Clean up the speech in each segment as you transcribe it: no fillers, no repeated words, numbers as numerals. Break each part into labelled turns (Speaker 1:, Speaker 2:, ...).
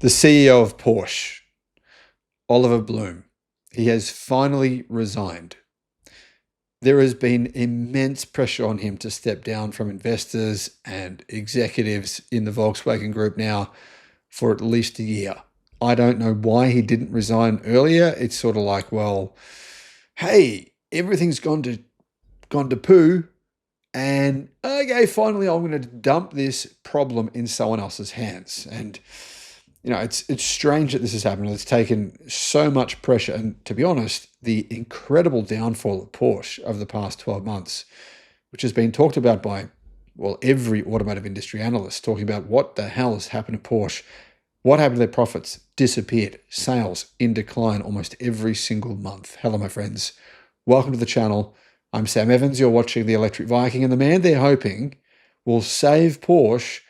Speaker 1: The CEO of Porsche, Oliver Blume, he has finally resigned. There has been immense pressure on him to step down from investors and executives in the Volkswagen Group now for at least a year. I don't know why he didn't resign earlier. It's sort of like, well, hey, everything's gone to poo, and okay, finally I'm going to dump this problem in someone else's hands. And it's strange that this has happened. It's taken so much pressure, and to be honest, the incredible downfall of Porsche over the past 12 months, which has been talked about by, well, every automotive industry analyst, talking about what the hell has happened to Porsche. What happened to their profits? Disappeared. Sales in decline almost every single month. Hello, my friends. Welcome to the channel. I'm Sam Evans. You're watching the Electric Viking, and the man they're hoping will save Porsche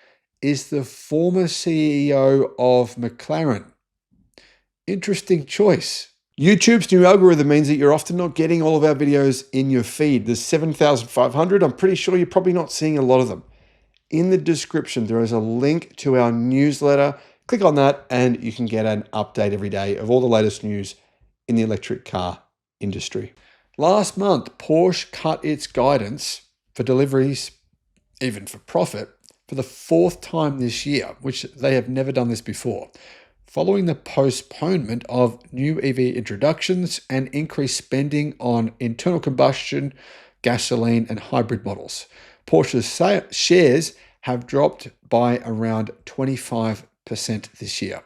Speaker 1: is the former CEO of McLaren. Interesting choice. YouTube's new algorithm means that you're often not getting all of our videos in your feed. There's 7,500. I'm pretty sure you're probably not seeing a lot of them. In the description, there is a link to our newsletter. Click on that and you can get an update every day of all the latest news in the electric car industry. Last month, Porsche cut its guidance for deliveries, even for profit, for the fourth time this year, which they have never done this before, following the postponement of new EV introductions and increased spending on internal combustion, gasoline, and hybrid models. Porsche's shares have dropped by around 25% this year.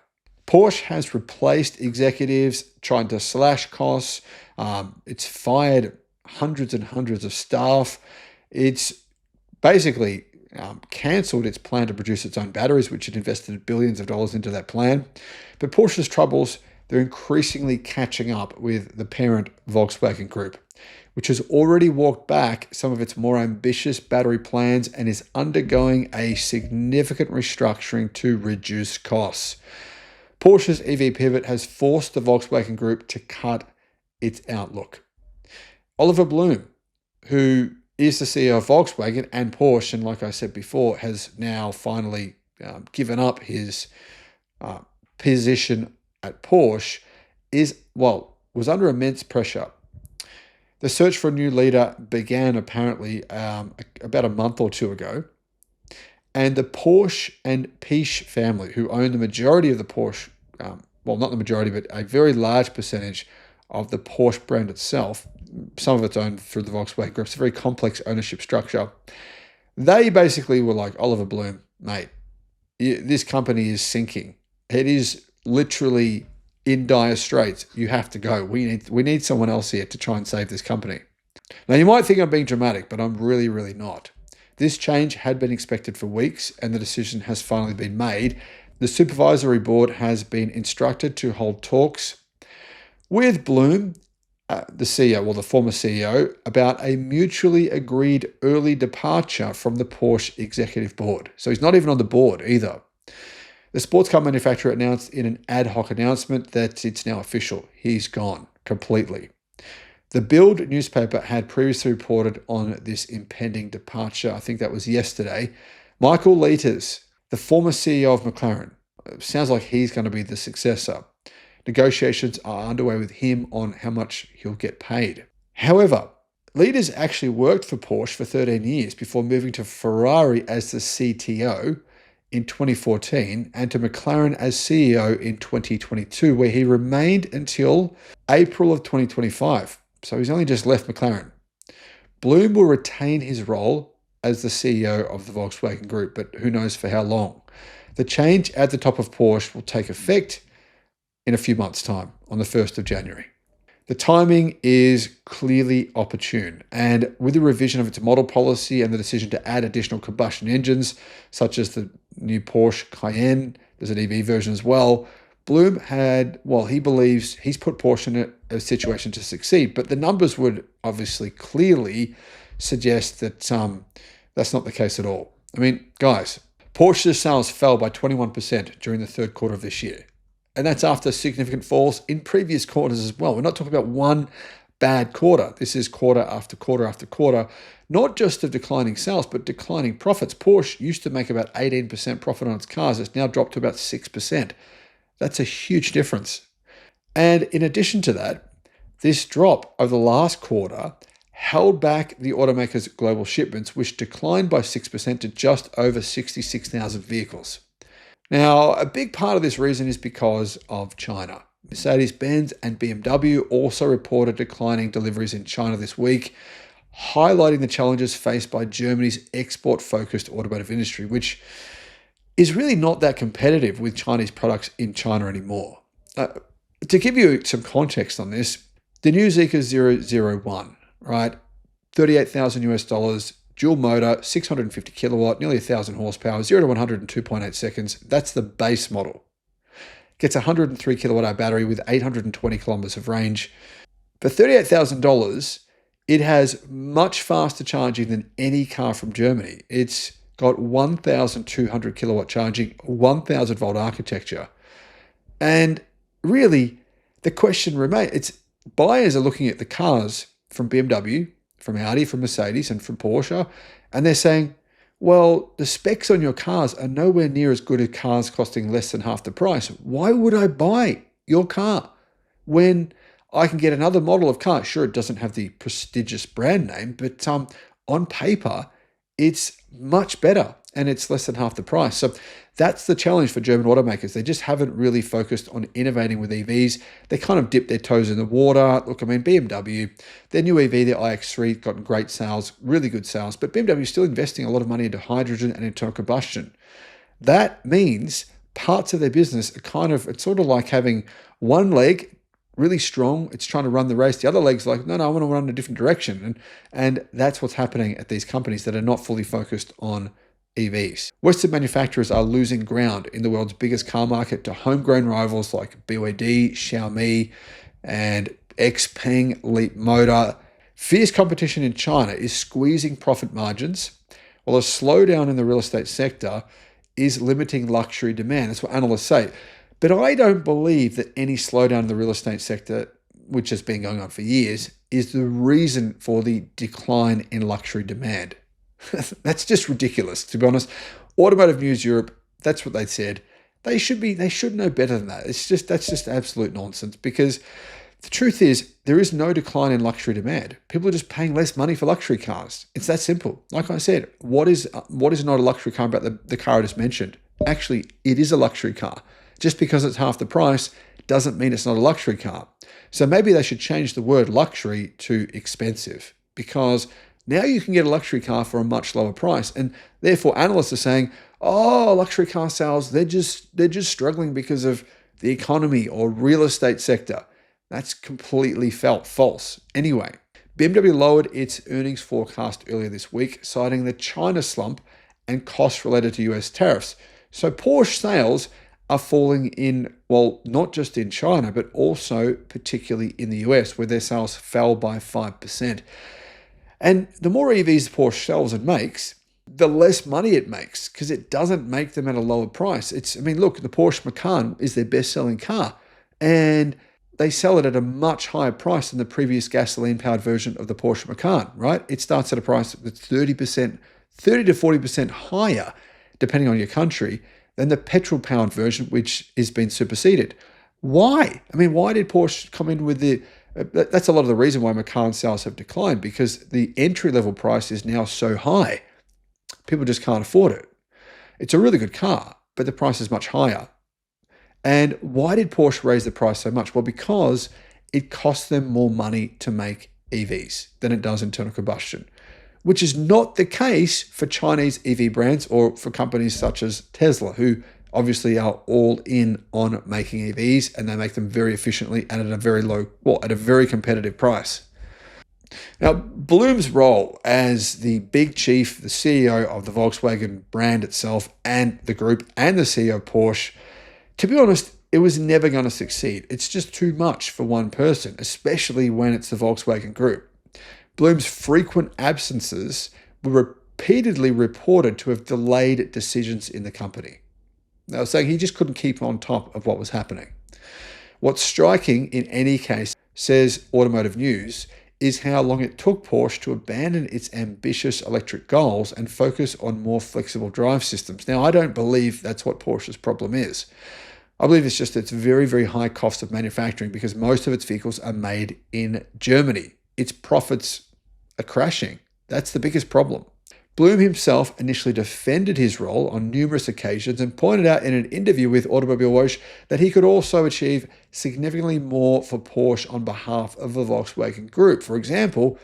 Speaker 1: Porsche has replaced executives trying to slash costs. It's fired hundreds and hundreds of staff. It's basically cancelled its plan to produce its own batteries, which it invested billions of dollars into that plan. But Porsche's troubles, they're increasingly catching up with the parent Volkswagen Group, which has already walked back some of its more ambitious battery plans and is undergoing a significant restructuring to reduce costs. Porsche's EV pivot has forced the Volkswagen Group to cut its outlook. Oliver Blume, who is the CEO of Volkswagen and Porsche, and like I said before, has now finally given up his position at Porsche, was under immense pressure. The search for a new leader began apparently about a month or two ago, and the Porsche and Piech family, who own the majority of the Porsche, not the majority, but a very large percentage of the Porsche brand itself, some of it's owned through the Volkswagen Group. It's a very complex ownership structure. They basically were like, Oliver Blume, mate, this company is sinking. It is literally in dire straits. You have to go. We need someone else here to try and save this company. Now, you might think I'm being dramatic, but I'm really, really not. This change had been expected for weeks, and the decision has finally been made. The supervisory board has been instructed to hold talks with Blume, the CEO, the former CEO, about a mutually agreed early departure from the Porsche executive board. So he's not even on the board either. The sports car manufacturer announced in an ad hoc announcement that it's now official. He's gone completely. The Bild newspaper had previously reported on this impending departure. I think that was yesterday. Michael Leiters, the former CEO of McLaren, sounds like he's going to be the successor. Negotiations are underway with him on how much he'll get paid. However, Leiters actually worked for Porsche for 13 years before moving to Ferrari as the CTO in 2014 and to McLaren as CEO in 2022, where he remained until April of 2025. So he's only just left McLaren. Blume will retain his role as the CEO of the Volkswagen Group, but who knows for how long. The change at the top of Porsche will take effect in a few months' time, on the 1st of January. The timing is clearly opportune, and with the revision of its model policy and the decision to add additional combustion engines, such as the new Porsche Cayenne, there's an EV version as well, Blume he believes he's put Porsche in a situation to succeed, but the numbers would obviously clearly suggest that that's not the case at all. I mean, guys, Porsche's sales fell by 21% during the third quarter of this year. And that's after significant falls in previous quarters as well. We're not talking about one bad quarter. This is quarter after quarter after quarter, not just of declining sales, but declining profits. Porsche used to make about 18% profit on its cars. It's now dropped to about 6%. That's a huge difference. And in addition to that, this drop over the last quarter held back the automaker's global shipments, which declined by 6% to just over 66,000 vehicles. Now, a big part of this reason is because of China. Mercedes-Benz and BMW also reported declining deliveries in China this week, highlighting the challenges faced by Germany's export-focused automotive industry, which is really not that competitive with Chinese products in China anymore. To give you some context on this, the new Zeekr 001, right? 38,000 US dollars, dual motor, 650 kilowatt, nearly 1,000 horsepower, 0 to 100 in 2.8 seconds. That's the base model. Gets a 103 kilowatt hour battery with 820 kilometers of range. For $38,000, it has much faster charging than any car from Germany. It's got 1,200 kilowatt charging, 1,000 volt architecture. And really, the question remains, buyers are looking at the cars from BMW, from Audi, from Mercedes, and from Porsche, and they're saying, well, the specs on your cars are nowhere near as good as cars costing less than half the price. Why would I buy your car when I can get another model of car? Sure, it doesn't have the prestigious brand name, but on paper, it's much better and it's less than half the price. So that's the challenge for German automakers. They just haven't really focused on innovating with EVs. They kind of dipped their toes in the water. Look, I mean, BMW, their new EV, the iX3, gotten great sales, really good sales, but BMW is still investing a lot of money into hydrogen and internal combustion. That means parts of their business are it's sort of like having one leg really strong, it's trying to run the race. The other leg's like, no, I want to run in a different direction. And that's what's happening at these companies that are not fully focused on EVs. Western manufacturers are losing ground in the world's biggest car market to homegrown rivals like BYD, Xiaomi, and XPeng, Leap Motor. Fierce competition in China is squeezing profit margins, while a slowdown in the real estate sector is limiting luxury demand. That's what analysts say. But I don't believe that any slowdown in the real estate sector, which has been going on for years, is the reason for the decline in luxury demand. That's just ridiculous, to be honest. Automotive News Europe, that's what they said. They should know better than that. That's just absolute nonsense, because the truth is there is no decline in luxury demand. People are just paying less money for luxury cars. It's that simple. Like I said, what is not a luxury car about the car I just mentioned? Actually, it is a luxury car. Just because it's half the price doesn't mean it's not a luxury car. So maybe they should change the word luxury to expensive, because now you can get a luxury car for a much lower price. And therefore analysts are saying, oh, luxury car sales, they're just struggling because of the economy or real estate sector. That's completely false. Anyway, BMW lowered its earnings forecast earlier this week, citing the China slump and costs related to US tariffs. So Porsche sales are falling in, well, not just in China, but also particularly in the US, where their sales fell by 5%. And the more EVs Porsche sells and makes, the less money it makes, because it doesn't make them at a lower price. Look, the Porsche Macan is their best-selling car, and they sell it at a much higher price than the previous gasoline-powered version of the Porsche Macan, right? It starts at a price that's 30 to 40% higher, depending on your country, than the petrol-powered version, which has been superseded. Why? Why did Porsche come in with that's a lot of the reason why Macan sales have declined, because the entry-level price is now so high. People just can't afford it. It's a really good car, but the price is much higher. And why did Porsche raise the price so much? Well, because it costs them more money to make EVs than it does internal combustion, which is not the case for Chinese EV brands or for companies such as Tesla, who obviously are all in on making EVs, and they make them very efficiently and at a very competitive price. Now, Blume's role as the big chief, the CEO of the Volkswagen brand itself and the group, and the CEO of Porsche, to be honest, it was never going to succeed. It's just too much for one person, especially when it's the Volkswagen Group. Blume's frequent absences were repeatedly reported to have delayed decisions in the company. They were saying he just couldn't keep on top of what was happening. What's striking in any case, says Automotive News, is how long it took Porsche to abandon its ambitious electric goals and focus on more flexible drive systems. Now, I don't believe that's what Porsche's problem is. I believe it's very, very high cost of manufacturing because most of its vehicles are made in Germany. Its profits are crashing. That's the biggest problem. Blume himself initially defended his role on numerous occasions and pointed out in an interview with Automobile Watch that he could also achieve significantly more for Porsche on behalf of the Volkswagen Group. For example,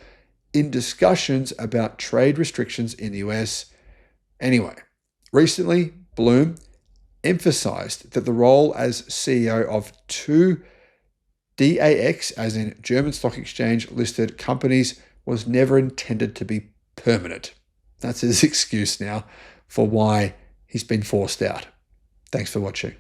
Speaker 1: in discussions about trade restrictions in the US. Anyway, recently, Blume emphasized that the role as CEO of two DAX, as in German Stock Exchange listed companies, was never intended to be permanent. That's his excuse now for why he's been forced out. Thanks for watching.